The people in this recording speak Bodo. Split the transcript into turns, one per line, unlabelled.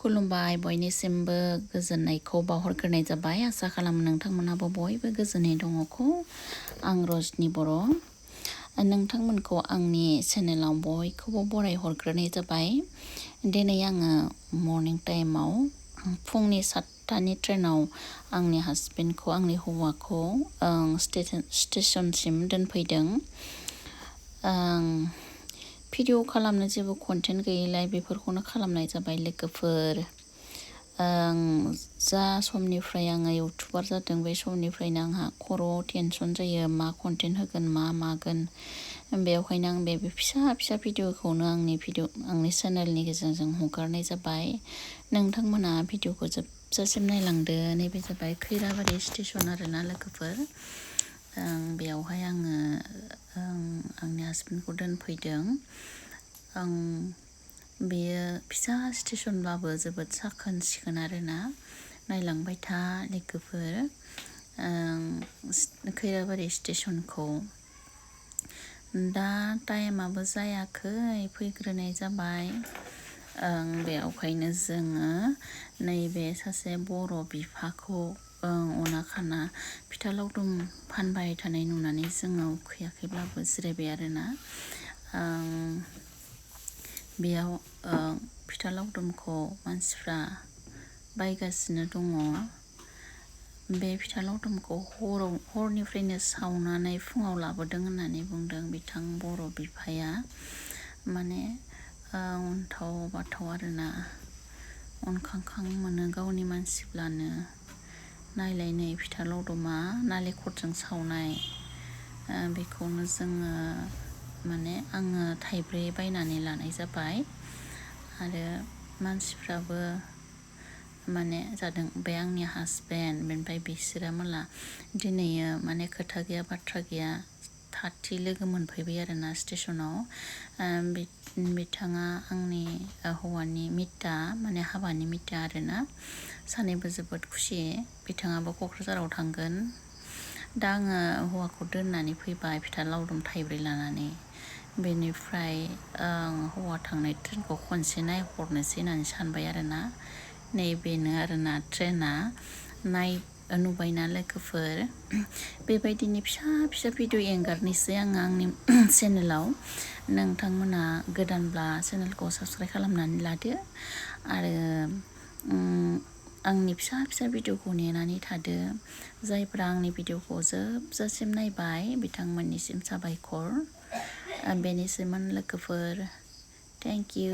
खुलुमबाय बयनिसिमबो गोजोननायखौ बावहरग्रोनाय जाबाय आसा खालामो नोंथांमोनाबो बयबो गोजोनै दङखौ आं रजनि बर' नोंथांमोनखौ आंनि चेनेलाव बयखौबो बराय हरग्रोनाय जाबाय दिनै आङो मर्निं टाइमाव फुंनि 7टानि ट्रेनाव आंनि हासबेन्डखौ आंनि हौवाखौ स्टेशनसिम दोनफैदों भिडिअ खालामनो जेबो कन्टेन्ट गैयैलाय बेफोरखौनो खालामनाय जाबाय लोगोफोर जा समनिफ्राय आङो इउटुबार जादों बे समनिफ्रायनो आंहा खर'आव टेनसन जायो मा कन्टेन्ट होगोन मा मागोन बेवहायनो आं बे फिसा भिडिअखौनो आंनि चेनेलनि गेजेरजों हगारनाय जाबाय नोंथांमोना भिडिअखौ जोबजासिम नायलांदो नैबे जाबाय खैराबारि स्टेशन आरोना लोगोफोर बेयावहाय आङो आंनि हासबेन्डखौ दोनफैदों बेयो फिसा स्टेशनबाबो जोबोद साखोन सिखोन आरोना नायलांबाय था लोगोफोर खैराबारि स्टेशनखौ दा टाइमाबो जायाखै फैग्रोनाय जाबाय बेयावहायनो जोङो नैबे सासे बर' बिफाखौ अनाखाना फिथा लावदुम फानबाय थानाय नुनानै जोङो उखैयाखैब्लाबो जिरायबाय आरोना बेयाव फिथा लावदुमखौ मानसिफ्रा बायगासिनो दङ बे फिथा लावदुमखौ हरनिफ्रायनो सावनानै फुङाव लाबोदों होननानै बुंदों बिथां बर' बिफाया माने अनथाव बाथाव आरोना अनखांखां मोनो गावनि मानसिब्लानो नायलाय नै फिथा लावदुमा नालेंखरजों सावनाय बेखौनो जोङो माने आङो थाइब्रै बायनानै लानाय जाबाय आरो मानसिफ्राबो माने जादों बे आंनि हासबेन्ड बेनिफ्राय बिसोरा माला दिनै माने खोथा गैया बाथ्रा गैया थाथि लोगो मोनफैबाय आरोना स्टेशनाव बिथाङा आंनि हौवानि मिता माने हाबानि मिता आरोना सानैबो जोबोद खुसि बिथाङाबो क'क्राझाराव थांगोन दा आङो हौवाखौ दोननानै फैबाय फिथा लावदुम थाइब्रै लानानै बेनिफ्राय हौवा थांनाय ट्रेनखौ खनसे नायहरनोसै होननानै सानबाय आरोना नैबेनो आरोना ट्रेना नुबायना लोगोफोर बेबायदिनो फिसा भिडिअ एंगारनोसै आङो आंनि चेनेलाव नोंथांमोना गोदानब्ला चेनेलखौ साबस्क्राइब खालामनानै लादो आरो आंनि फिसा भिडिअखौ नेनानै थादो जायफ्रा आंनि भिडिअखौ जोबजासिम नायबाय बिथांमोननिसिम साबायखर बेनिसिमोन लोगोफोर थेंक इउ